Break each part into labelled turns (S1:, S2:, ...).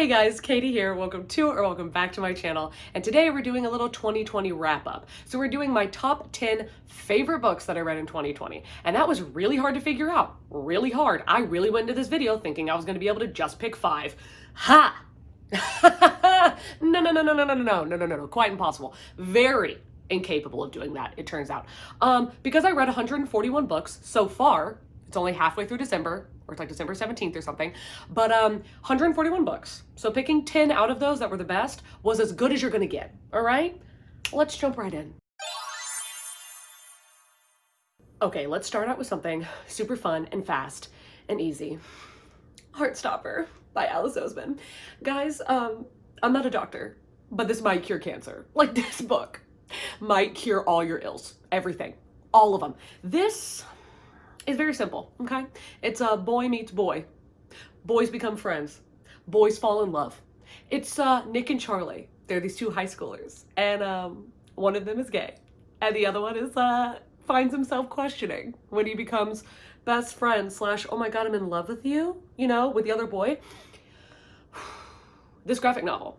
S1: Hey guys, Katie here. Welcome back to my channel. And today we're doing a little 2020 wrap up. So we're doing my top 10 favorite books that I read in 2020. And that was really hard to figure out. Really hard. I really went into this video thinking I was going to be able to just pick 5. Ha! No. Quite impossible. Very incapable of doing that, it turns out. Because I read 141 books so far. It's only halfway through December, or it's like December 17th or something, but 141 books. So picking 10 out of those that were the best was as good as you're gonna get, all right? Let's jump right in. Okay, let's start out with something super fun and fast and easy. Heartstopper by Alice Oseman. Guys, I'm not a doctor, but this might cure cancer. Like, this book might cure all your ills, everything, all of them. This is very simple, okay? It's a boy meets boy. Boys become friends. Boys fall in love. It's Nick and Charlie. They're these two high schoolers, and one of them is gay, and the other one is finds himself questioning when he becomes best friend slash, oh my god, I'm in love with you, you know, with the other boy. This graphic novel.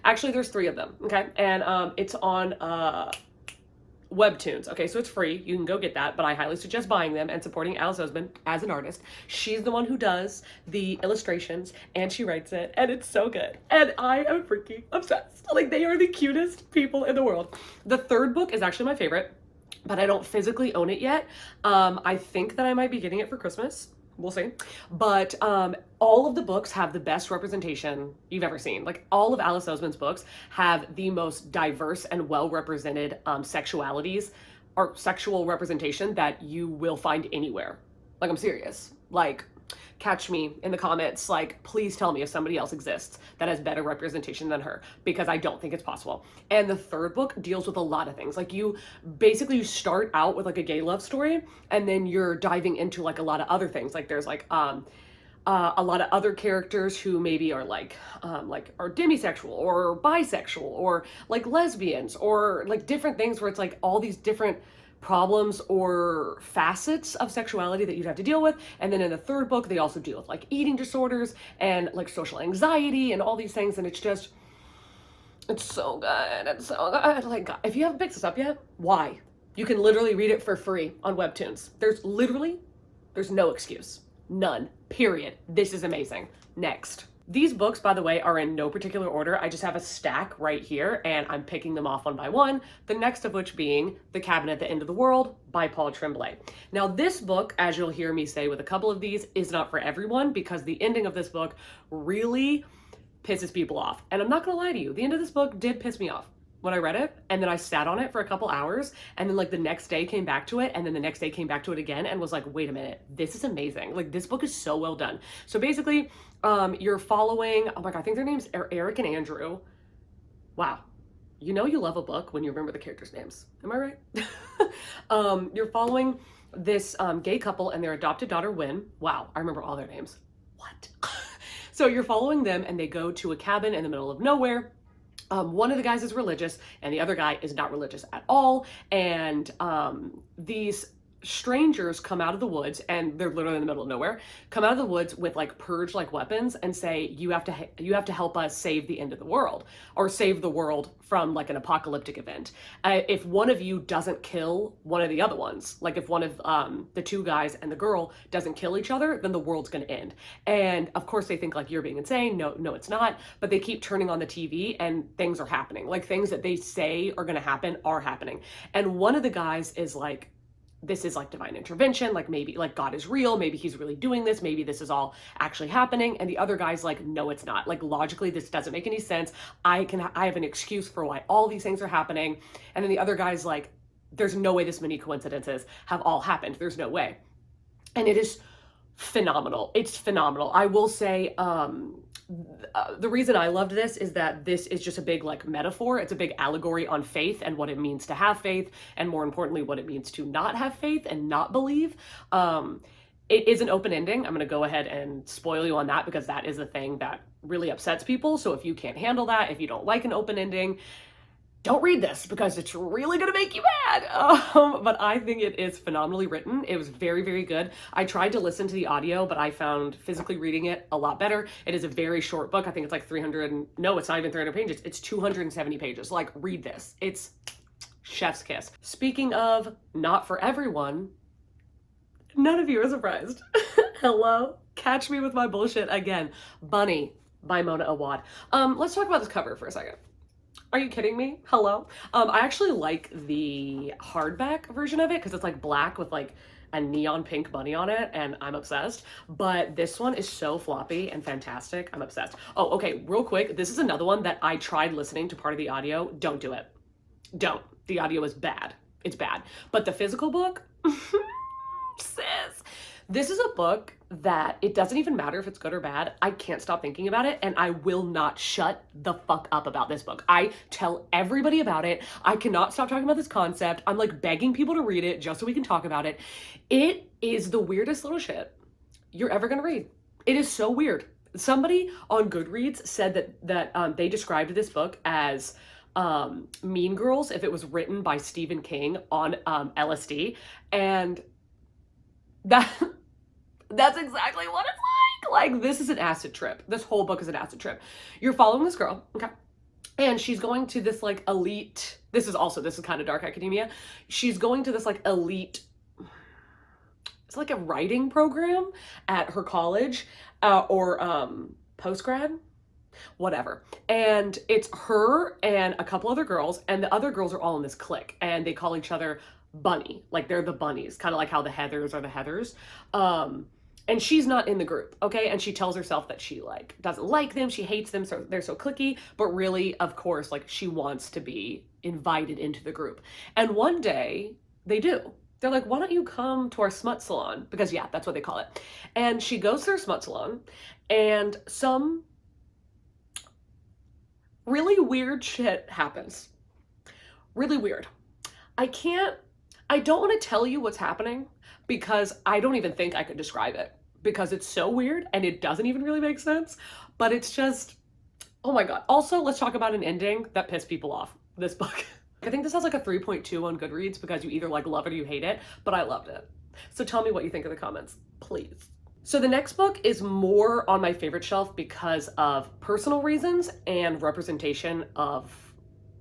S1: Actually, there's 3 of them, okay? And it's on Webtoons. Okay, so it's free. You can go get that, but I highly suggest buying them and supporting Alice Oseman as an artist. She's the one who does the illustrations and she writes it, and it's so good. And I am freaking obsessed. Like, they are the cutest people in the world. The 3rd book is actually my favorite, but I don't physically own it yet. I think that I might be getting it for Christmas. We'll see. But all of the books have the best representation you've ever seen. Like, all of Alice Oseman's books have the most diverse and well-represented sexualities or sexual representation that you will find anywhere. Like, I'm serious. Like, catch me in the comments. Like, please tell me if somebody else exists that has better representation than her, because I don't think it's possible. And the 3rd book deals with a lot of things. Like, you start out with like a gay love story, and then you're diving into like a lot of other things. Like, there's like a lot of other characters who maybe are like are demisexual or bisexual or like lesbians or like different things where it's like all these different problems or facets of sexuality that you'd have to deal with. And then in the 3rd book, they also deal with like eating disorders and like social anxiety and all these things. And it's just, it's so good. It's so good. Like, if you haven't picked this up yet, why? You can literally read it for free on Webtoons. There's no excuse. None. Period. This is amazing. Next. These books, by the way, are in no particular order. I just have a stack right here, and I'm picking them off one by one, the next of which being The Cabin at the End of the World by Paul Tremblay. Now, this book, as you'll hear me say with a couple of these, is not for everyone, because the ending of this book really pisses people off. And I'm not gonna lie to you, the end of this book did piss me off when I read it, and then I sat on it for a couple hours, and then like the next day came back to it, and then the next day came back to it again, and was like, wait a minute, this is amazing. Like, this book is so well done. So basically, you're following, oh my god, I think their names are Eric and Andrew. Wow. You know you love a book when you remember the characters' names. Am I right? You're following this gay couple and their adopted daughter, Wynn. Wow, I remember all their names. What? So you're following them, and they go to a cabin in the middle of nowhere. One of the guys is religious, and the other guy is not religious at all. And these strangers come out of the woods, and they're literally in the middle of nowhere, come out of the woods with like purge like weapons and say, you have to help us save the end of the world, or save the world from like an apocalyptic event. If one of you doesn't kill one of the other ones, like if one of the 2 guys and the girl doesn't kill each other, then the world's gonna end. And of course they think like, you're being insane. No, it's not. But they keep turning on the TV and things are happening. Like, things that they say are gonna happen are happening. And one of the guys is like, this is like divine intervention, like maybe like God is real, maybe he's really doing this, maybe this is all actually happening. And the other guy's like, no, it's not. Like, logically, this doesn't make any sense. I have an excuse for why all these things are happening. And then the other guy's like, there's no way this many coincidences have all happened. There's no way. And it is phenomenal. It's phenomenal. I will say, the reason I loved this is that this is just a big like metaphor. It's a big allegory on faith and what it means to have faith, and more importantly, what it means to not have faith and not believe. It is an open ending. I'm going to go ahead and spoil you on that, because that is the thing that really upsets people. So if you can't handle that, if you don't like an open ending, don't read this because it's really gonna make you mad. But I think it is phenomenally written. It was very, very good. I tried to listen to the audio, but I found physically reading it a lot better. It is a very short book. I think it's like 300, no, it's not even 300 pages. It's 270 pages. Like, read this. It's chef's kiss. Speaking of not for everyone, none of you are surprised. Hello? Catch me with my bullshit again. Bunny by Mona Awad. Let's talk about this cover for a second. Are you kidding me? Hello? I actually like the hardback version of it because it's like black with like a neon pink bunny on it, and I'm obsessed. But this one is so floppy and fantastic. I'm obsessed. Oh, okay, real quick. This is another one that I tried listening to part of the audio. Don't do it. Don't. The audio is bad. It's bad. But the physical book, sis. This is a book that it doesn't even matter if it's good or bad. I can't stop thinking about it, and I will not shut the fuck up about this book. I tell everybody about it. I cannot stop talking about this concept. I'm like begging people to read it just so we can talk about it. It is the weirdest little shit you're ever gonna read. It is so weird. Somebody on Goodreads said that they described this book as Mean Girls if it was written by Stephen King on LSD, and that's exactly what it's like. Like, this is an acid trip. This whole book is an acid trip. You're following this girl, okay? And she's going to this like elite, this is kind of dark academia. She's going to this like elite, it's like a writing program at her college or post-grad, whatever. And it's her and a couple other girls, and the other girls are all in this clique, and they call each other Bunny, like they're the bunnies, kind of like how the Heathers are the Heathers. And she's not in the group, okay? And she tells herself that she like doesn't like them, she hates them, so they're so cliquey, but really, of course, like she wants to be invited into the group. And one day they do. They're like, why don't you come to our smut salon? Because yeah, that's what they call it. And she goes to their smut salon, and some really weird shit happens. Really weird. I don't want to tell you what's happening because I don't even think I could describe it because it's so weird and it doesn't even really make sense, but it's just, oh my God. Also, let's talk about an ending that pissed people off, this book. I think this has like a 3.2 on Goodreads because you either like love it or you hate it, but I loved it. So tell me what you think in the comments, please. So the next book is more on my favorite shelf because of personal reasons and representation of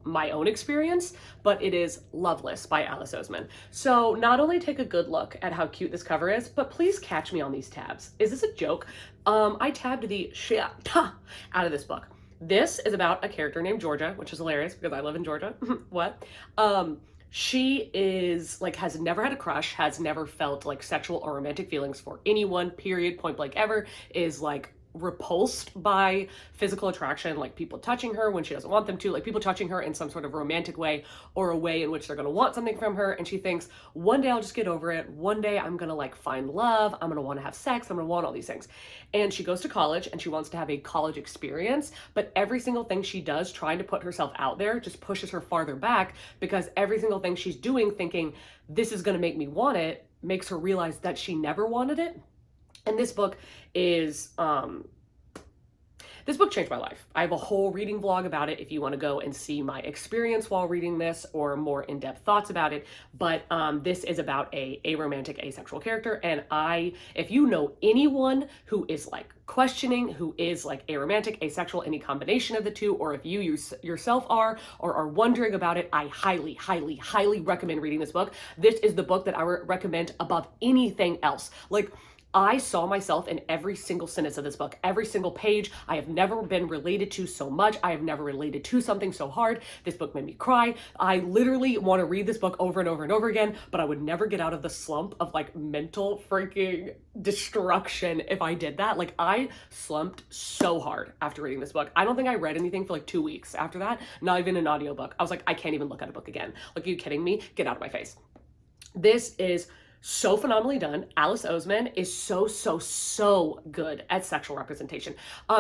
S1: my own experience, but it is Loveless by Alice Oseman. So not only take a good look at how cute this cover is, but please catch me on these tabs. Is this a joke? I tabbed the shit out of this book. This is about a character named Georgia, which is hilarious because I live in Georgia. What? She is like, has never had a crush, has never felt like sexual or romantic feelings for anyone, period, point blank ever, is like repulsed by physical attraction, like people touching her when she doesn't want them to, like people touching her in some sort of romantic way or a way in which they're going to want something from her. And she thinks, one day I'll just get over it. One day I'm going to like find love. I'm going to want to have sex. I'm going to want all these things. And she goes to college and she wants to have a college experience, but every single thing she does trying to put herself out there just pushes her farther back because every single thing she's doing thinking this is going to make me want it makes her realize that she never wanted it. And this book is, this book changed my life. I have a whole reading vlog about it if you want to go and see my experience while reading this or more in-depth thoughts about it. But this is about a aromantic, asexual character. And if you know anyone who is like questioning, who is like aromantic, asexual, any combination of the two, or if you yourself are or are wondering about it, I highly, highly, highly recommend reading this book. This is the book that I recommend above anything else. Like, I saw myself in every single sentence of this book, every single page. I have never been related to so much. I have never related to something so hard. This book made me cry. I literally want to read this book over and over and over again, but I would never get out of the slump of like mental freaking destruction if I did that. Like, I slumped so hard after reading this book. I don't think I read anything for like 2 weeks after that, not even an audiobook. I was like, I can't even look at a book again. Like, are you kidding me? Get out of my face. This is so phenomenally done. Alice Oseman is so good at sexual representation,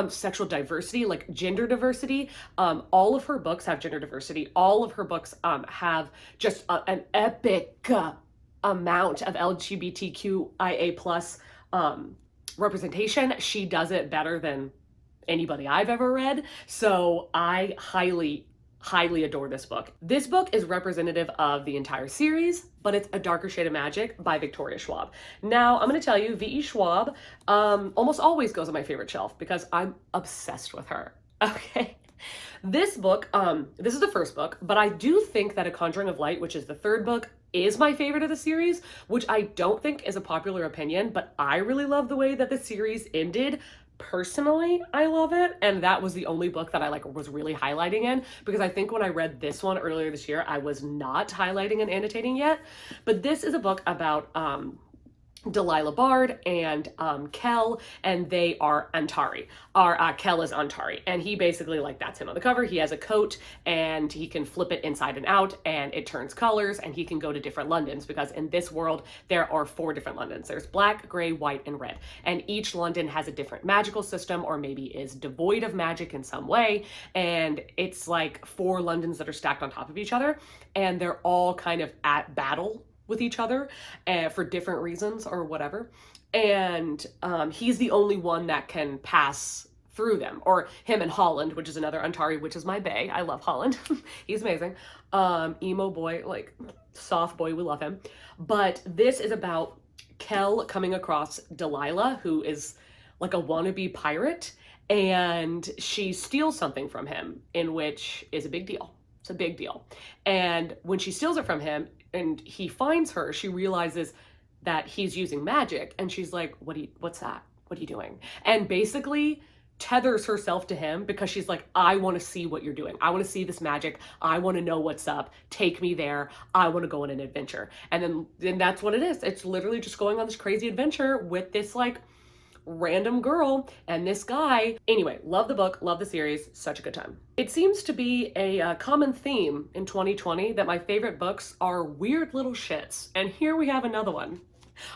S1: sexual diversity, like gender diversity. All of her books have gender diversity. All of her books have just an epic amount of LGBTQIA plus representation. She does it better than anybody I've ever read. So I highly highly adore this book. This book is representative of the entire series, but it's A Darker Shade of Magic by Victoria Schwab. Now, I'm going to tell you, V.E. Schwab almost always goes on my favorite shelf because I'm obsessed with her. Okay. This book, this is the first book, but I do think that A Conjuring of Light, which is the third book, is my favorite of the series, which I don't think is a popular opinion, but I really love the way that the series ended. Personally, I love it, and that was the only book that I was really highlighting in, because I think when I read this one earlier this year, I was not highlighting and annotating yet. But this is a book about Delilah Bard and Kel, and they are Antari. Kel is Antari, and he basically, like, that's him on the cover. He has a coat, and he can flip it inside and out, and it turns colors, and he can go to different Londons, because in this world, there are 4 different Londons. There's black, gray, white, and red, and each London has a different magical system, or maybe is devoid of magic in some way, and it's like 4 Londons that are stacked on top of each other, and they're all kind of at battle with each other for different reasons or whatever. And he's the only one that can pass through them, or him and Holland, which is another Antari, which is my bae. I love Holland. He's amazing. Emo boy, like soft boy, we love him. But this is about Kel coming across Delilah, who is like a wannabe pirate, and she steals something from him, in which is a big deal. It's a big deal. And when she steals it from him and he finds her, she realizes that he's using magic, and she's like, what's that? What are you doing? And basically tethers herself to him, because she's like, I want to see what you're doing. I want to see this magic. I want to know what's up. Take me there. I want to go on an adventure. And then that's what it is. It's literally just going on this crazy adventure with this like random girl and this guy. Anyway, love the book, love the series, such a good time. It seems to be a common theme in 2020 that my favorite books are weird little shits, and here we have another one.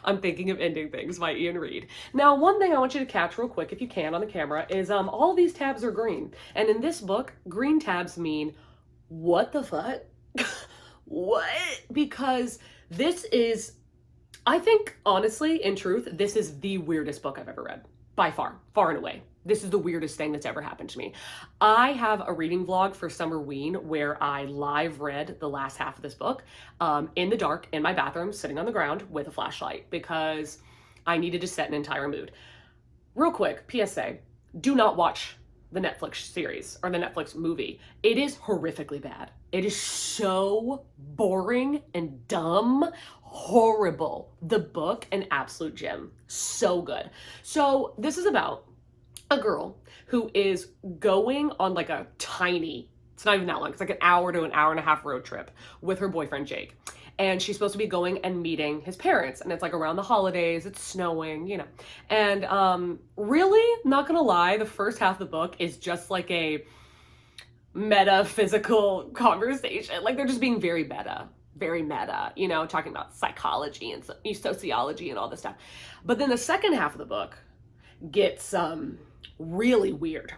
S1: I'm Thinking of Ending Things by Ian Reid. Now, one thing I want you to catch real quick, if you can, on the camera, is all these tabs are green, and in this book, green tabs mean what the fuck? What? Because this is, I think, honestly, in truth, this is the weirdest book I've ever read. By far and away. This is the weirdest thing that's ever happened to me. I have a reading vlog for Summerween where I live read the last half of this book in the dark, in my bathroom, sitting on the ground with a flashlight, because I needed to set an entire mood. Real quick, PSA, do not watch the Netflix series or the Netflix movie. It is horrifically bad. It is so boring and dumb, horrible. The book, an absolute gem. So good. So this is about a girl who is going on like a tiny, it's not even that long, it's like an hour to an hour and a half road trip with her boyfriend Jake. And she's supposed to be going and meeting his parents, and it's like around the holidays, it's snowing, you know. And really, not gonna lie, the first half of the book is just like a metaphysical conversation. Like, they're just being very meta, you know, talking about psychology and sociology and all this stuff. But then the second half of the book gets really weird.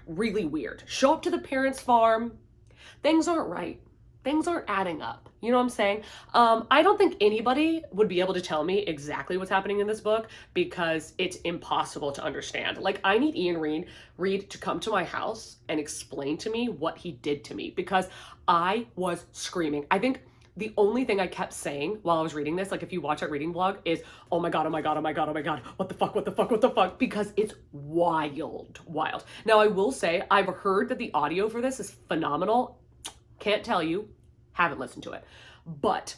S1: Show up to the parents' farm, things aren't right. Things aren't adding up. You know what I'm saying? I don't think anybody would be able to tell me exactly what's happening in this book, because it's impossible to understand. Like, I need Ian Reid to come to my house and explain to me what he did to me, because I was screaming. I think the only thing I kept saying while I was reading this, like if you watch that reading vlog, is, oh my God, oh my God, oh my God, oh my God, what the fuck, because it's wild. Now, I will say, I've heard that the audio for this is phenomenal. Can't tell you, haven't listened to it. But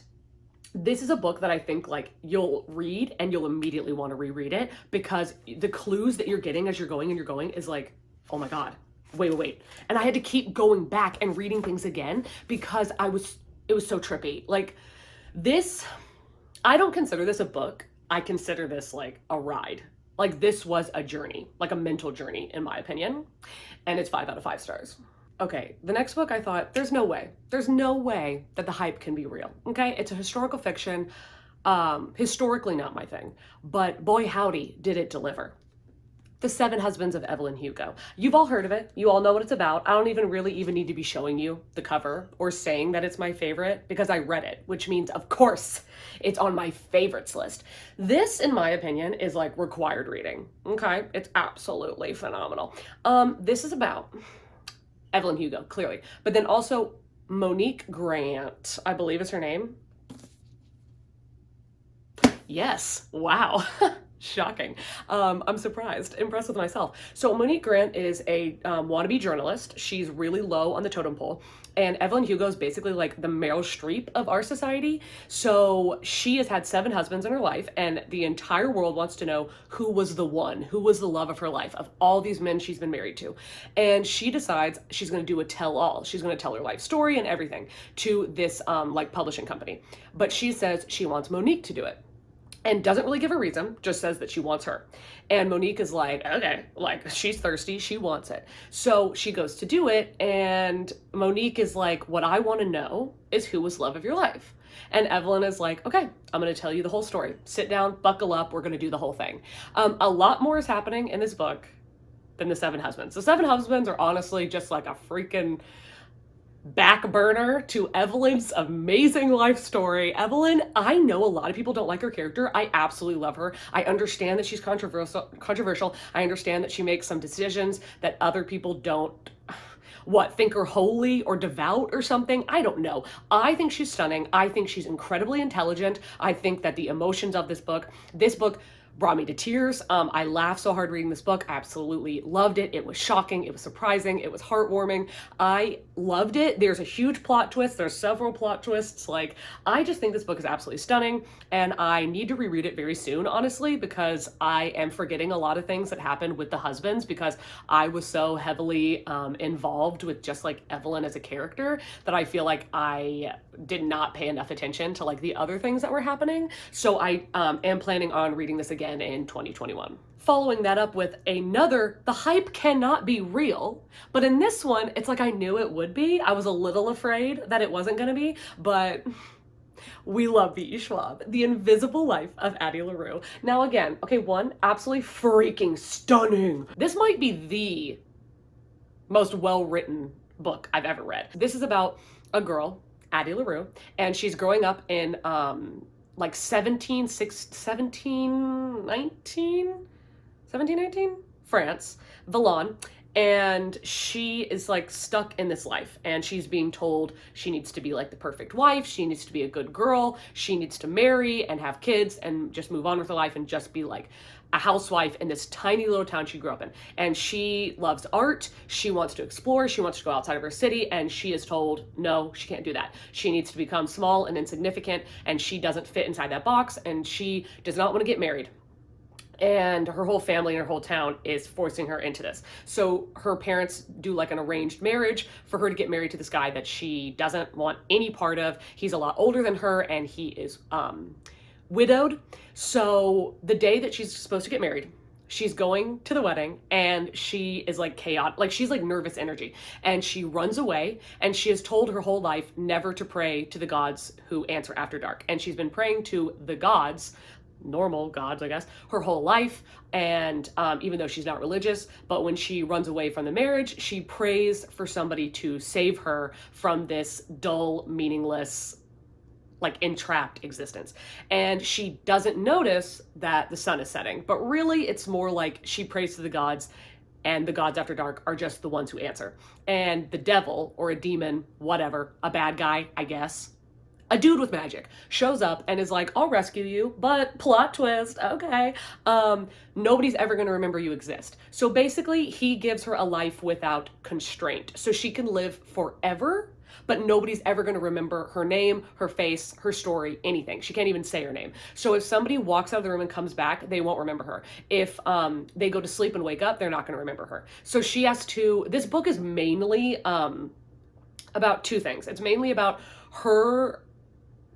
S1: this is a book that I think like you'll read and you'll immediately want to reread it, because the clues that you're getting as you're going is like, oh my God, wait. And I had to keep going back and reading things again, because it was so trippy. Like, this, I don't consider this a book. I consider this like a ride. Like, this was a journey, like a mental journey, in my opinion. And it's 5 out of 5 stars. Okay, the next book, I thought, there's no way that the hype can be real, okay? It's a historical fiction, historically not my thing, but boy howdy, did it deliver. The Seven Husbands of Evelyn Hugo. You've all heard of it. You all know what it's about. I don't even need to be showing you the cover or saying that it's my favorite, because I read it, which means, of course, it's on my favorites list. This, in my opinion, is like required reading, okay? It's absolutely phenomenal. This is about Evelyn Hugo, clearly, but then also Monique Grant, I believe is her name. Yes. Wow. Shocking. I'm surprised, impressed with myself. So Monique Grant is a wannabe journalist. She's really low on the totem pole. And Evelyn Hugo is basically like the Meryl Streep of our society. So she has had 7 husbands in her life, and the entire world wants to know who was the one, who was the love of her life, of all these men she's been married to. And she decides she's going to do a tell-all. She's going to tell her life story and everything to this like publishing company. But she says she wants Monique to do it. And doesn't really give a reason, just says that she wants her. And Monique is like, okay, like she's thirsty, she wants it. So she goes to do it, and Monique is like, what I want to know is who was love of your life. And Evelyn is like, okay, I'm going to tell you the whole story. Sit down, buckle up, we're going to do the whole thing. A lot more is happening in this book than the 7 husbands. The 7 husbands are honestly just like a freaking back burner to Evelyn's amazing life story. Evelyn, I know a lot of people don't like her character. I absolutely love her. I understand that she's controversial. I understand that she makes some decisions that other people don't think are holy or devout or something. I don't know. I think she's stunning. I think she's incredibly intelligent. I think that the emotions of this book brought me to tears. I laughed so hard reading this book. I absolutely loved it. It was shocking. It was surprising. It was heartwarming. I loved it. There's a huge plot twist. There's several plot twists. Like, I just think this book is absolutely stunning, and I need to reread it very soon, honestly, because I am forgetting a lot of things that happened with the husbands because I was so heavily involved with just like Evelyn as a character that I feel like I did not pay enough attention to like the other things that were happening. So I am planning on reading this again in 2021. Following that up with another, the hype cannot be real, but in this one, it's like I knew it would be. I was a little afraid that it wasn't gonna be, but we love V.E. Schwab, The Invisible Life of Addie LaRue. Now again, okay, one, absolutely freaking stunning. This might be the most well-written book I've ever read. This is about a girl, Addie LaRue, and she's growing up in like 1719 France, Vallon, and she is like stuck in this life, and she's being told she needs to be like the perfect wife, she needs to be a good girl, she needs to marry and have kids and just move on with her life and just be like a housewife in this tiny little town she grew up in. And she loves art, she wants to explore, she wants to go outside of her city, and she is told no, she can't do that. She needs to become small and insignificant, and she doesn't fit inside that box, and she does not want to get married. And her whole family and her whole town is forcing her into this. So her parents do like an arranged marriage for her to get married to this guy that she doesn't want any part of. He's a lot older than her, and he is widowed. So the day that she's supposed to get married, she's going to the wedding, and she is like chaotic, like she's like nervous energy, and she runs away, and she has told her whole life never to pray to the gods who answer after dark. And she's been praying to the gods, normal gods, I guess, her whole life. And even though she's not religious, but when she runs away from the marriage, she prays for somebody to save her from this dull, meaningless, like entrapped existence. And she doesn't notice that the sun is setting, but really it's more like she prays to the gods, and the gods after dark are just the ones who answer. And the devil or a demon, whatever, a bad guy, I guess, a dude with magic shows up and is like, I'll rescue you, but plot twist, okay. Nobody's ever gonna remember you exist. So basically he gives her a life without constraint. So she can live forever, but nobody's ever going to remember her name, her face, her story, anything. She can't even say her name. So if somebody walks out of the room and comes back, they won't remember her. If they go to sleep and wake up, they're not going to remember her. So she has to, this book is mainly about 2 things. It's mainly about her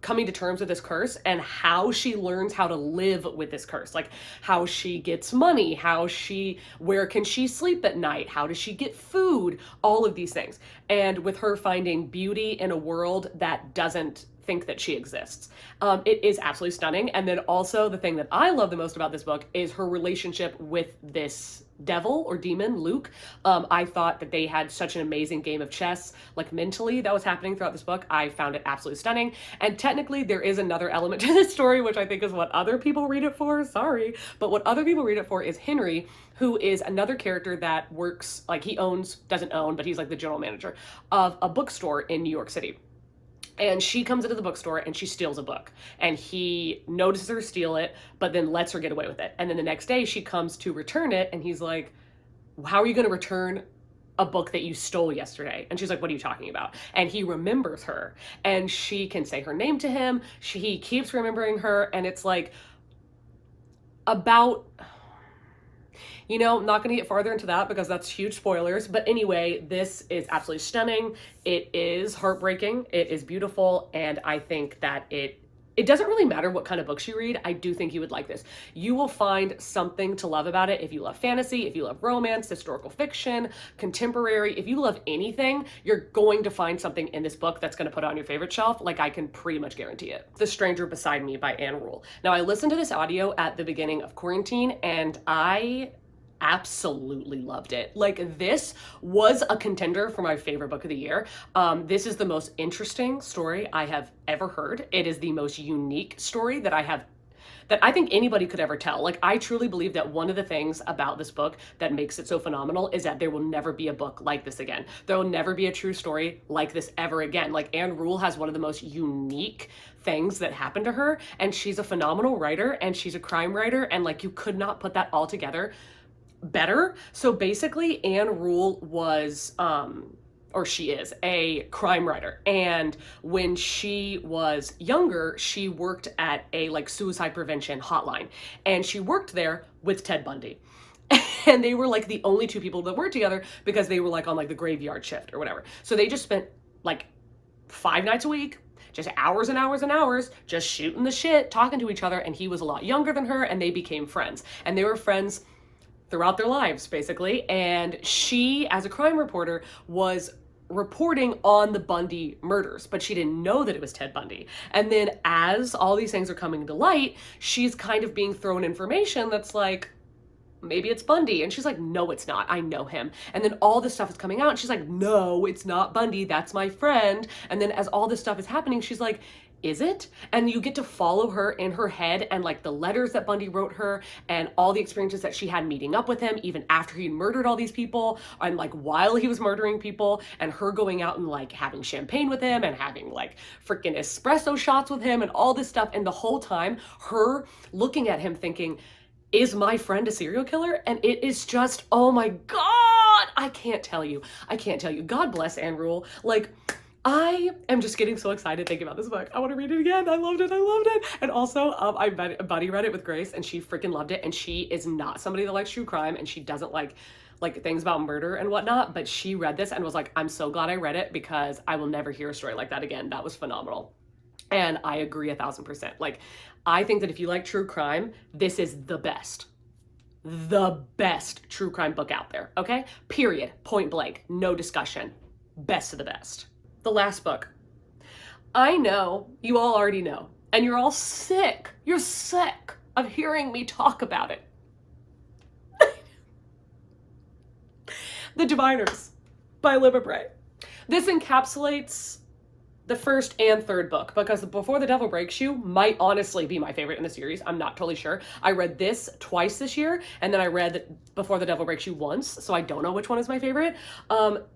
S1: coming to terms with this curse and how she learns how to live with this curse, like how she gets money, where can she sleep at night, how does she get food, all of these things. And with her finding beauty in a world that doesn't think that she exists. It is absolutely stunning. And then also the thing that I love the most about this book is her relationship with this devil or demon, Luke. I thought that they had such an amazing game of chess, like mentally, that was happening throughout this book. I found it absolutely stunning. And technically, there is another element to this story, which I think is what other people read it for. Sorry. But what other people read it for is Henry, who is another character that works, like he doesn't own, but he's like the general manager of a bookstore in New York City. And she comes into the bookstore and she steals a book. And he notices her steal it, but then lets her get away with it. And then the next day she comes to return it and he's like, how are you going to return a book that you stole yesterday? And she's like, what are you talking about? And he remembers her and she can say her name to him. He keeps remembering her. And it's like about... You know, I'm not going to get farther into that because that's huge spoilers. But anyway, this is absolutely stunning. It is heartbreaking. It is beautiful. And I think that it doesn't really matter what kind of books you read. I do think you would like this. You will find something to love about it if you love fantasy, if you love romance, historical fiction, contemporary. If you love anything, you're going to find something in this book that's going to put on your favorite shelf. Like, I can pretty much guarantee it. The Stranger Beside Me by Ann Rule. Now, I listened to this audio at the beginning of quarantine and I absolutely loved it. Like, this was a contender for my favorite book of the year. This is the most interesting story I have ever heard. It is the most unique story that I think anybody could ever tell. Like, I truly believe that one of the things about this book that makes it so phenomenal is that there will never be a book like this again. There will never be a true story like this ever again. Like, Ann Rule has one of the most unique things that happened to her, and she's a phenomenal writer, and she's a crime writer, and like, you could not put that all together better. So basically, Ann Rule was, or she is, a crime writer. And when she was younger, she worked at a like suicide prevention hotline. And she worked there with Ted Bundy. And they were like the only two people that worked together because they were like on like the graveyard shift or whatever. So they just spent like 5 nights a week, just hours and hours and hours, just shooting the shit, talking to each other. And he was a lot younger than her and they became friends. And they were friends throughout their lives, basically. And she, as a crime reporter, was reporting on the Bundy murders, but she didn't know that it was Ted Bundy. And then as all these things are coming to light, she's kind of being thrown information that's like, maybe it's Bundy. And she's like, no, it's not. I know him. And then all this stuff is coming out and she's like, no, it's not Bundy. That's my friend. And then as all this stuff is happening, she's like, is it? And you get to follow her in her head and like the letters that Bundy wrote her and all the experiences that she had meeting up with him, even after he murdered all these people and like while he was murdering people, and her going out and like having champagne with him and having like freaking espresso shots with him and all this stuff. And the whole time her looking at him thinking, is my friend a serial killer? And it is just, oh my God, I can't tell you. God bless Ann Rule. Like, I am just getting so excited thinking about this book. I want to read it again. I loved it. And also, I buddy read it with Grace and she freaking loved it. And she is not somebody that likes true crime and she doesn't like things about murder and whatnot. But she read this and was like, I'm so glad I read it because I will never hear a story like that again. That was phenomenal. And I agree 1000%. Like, I think that if you like true crime, this is the best true crime book out there. Okay? Period. Point blank. No discussion. Best of the best. The last book. I know you all already know, and you're all sick. You're sick of hearing me talk about it. The Diviners by Libba Bray. This encapsulates the first and third book because Before the Devil Breaks You might honestly be my favorite in the series. I'm not totally sure. I read this twice this year, and then I read Before the Devil Breaks You once, so I don't know which one is my favorite.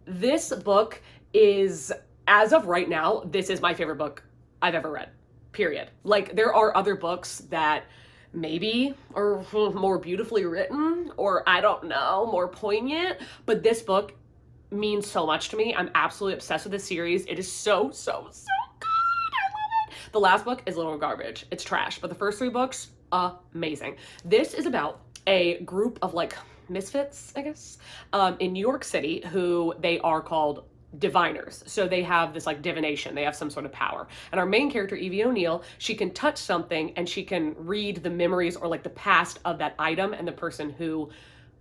S1: This book is, as of right now, this is my favorite book I've ever read, period. Like, there are other books that maybe are more beautifully written, or I don't know, more poignant, but this book means so much to me. I'm absolutely obsessed with this series. It is so good. I love it. The last book is a little garbage. It's trash, but the first 3 books, amazing. This is about a group of like misfits, I guess, in New York City who they are called diviners. So they have this like divination. They have some sort of power. And our main character, Evie O'Neill, she can touch something and she can read the memories or like the past of that item and the person who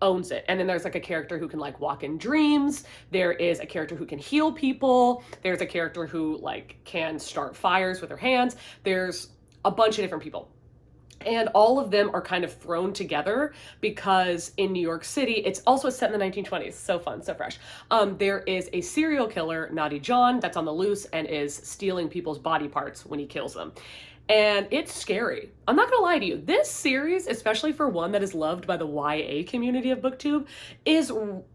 S1: owns it. And then there's like a character who can like walk in dreams. There is a character who can heal people. There's a character who like can start fires with her hands. There's a bunch of different people. And all of them are kind of thrown together because in New York City, it's also set in the 1920s. So fun, so fresh. There is a serial killer, Naughty John, that's on the loose and is stealing people's body parts when he kills them. And it's scary. I'm not gonna lie to you. This series, especially for one that is loved by the YA community of BookTube, is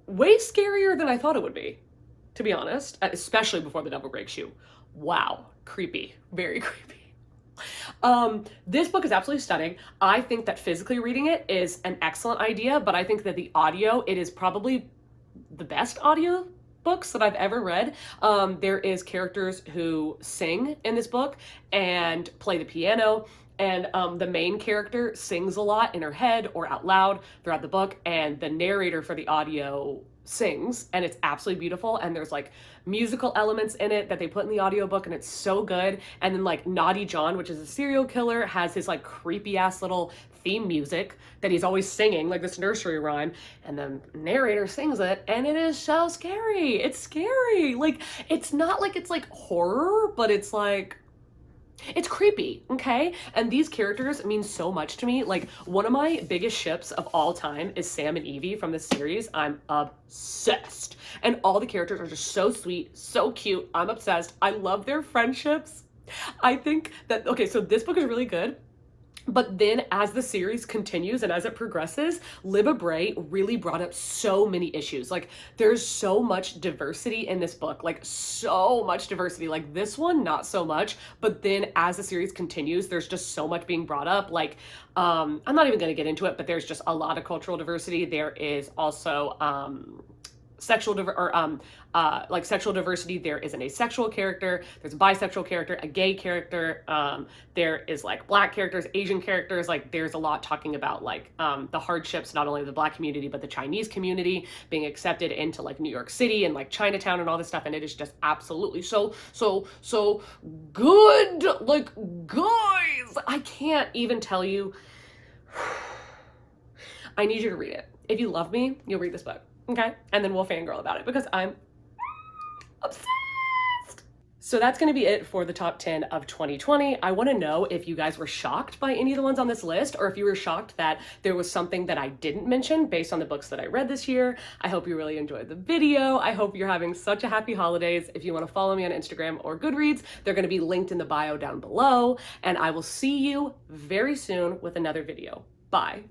S1: way scarier than I thought it would be, to be honest, especially before the devil breaks you. Wow, creepy, very creepy. This book is absolutely stunning. I think that physically reading it is an excellent idea, but I think that the audio, it is probably the best audio books that I've ever read. There is characters who sing in this book and play the piano, and the main character sings a lot in her head or out loud throughout the book, and the narrator for the audio sings, and it's absolutely beautiful, and there's like musical elements in it that they put in the audiobook, and it's so good. And then like Naughty John, which is a serial killer, has his like creepy ass little theme music that he's always singing, like this nursery rhyme, and the narrator sings it, and it is so scary. It's scary. Like, it's not like it's like horror, but it's like, it's creepy, okay? And these characters mean so much to me. Like, one of my biggest ships of all time is Sam and Evie from this series. I'm obsessed. And all the characters are just so sweet, so cute. I'm obsessed. I love their friendships. I think that, okay, so this book is really good. But then as the series continues and as it progresses, Libba Bray really brought up so many issues. Like, there's so much diversity in this book, like so much diversity. Like, this one, not so much. But then as the series continues, there's just so much being brought up. Like, I'm not even going to get into it, but there's just a lot of cultural diversity. There is also sexual diversity. There is an asexual character, there's a bisexual character, a gay character, there is like Black characters, Asian characters. Like, there's a lot talking about like the hardships, not only of the Black community but the Chinese community being accepted into like New York City and like Chinatown and all this stuff. And it is just absolutely so good. Like, guys, I can't even tell you. I need you to read it. If you love me, you'll read this book. Okay, and then we'll fangirl about it because I'm obsessed. So that's going to be it for the top 10 of 2020. I want to know if you guys were shocked by any of the ones on this list, or if you were shocked that there was something that I didn't mention based on the books that I read this year. I hope you really enjoyed the video. I hope you're having such a happy holidays. If you want to follow me on Instagram or Goodreads, they're going to be linked in the bio down below, and I will see you very soon with another video. Bye.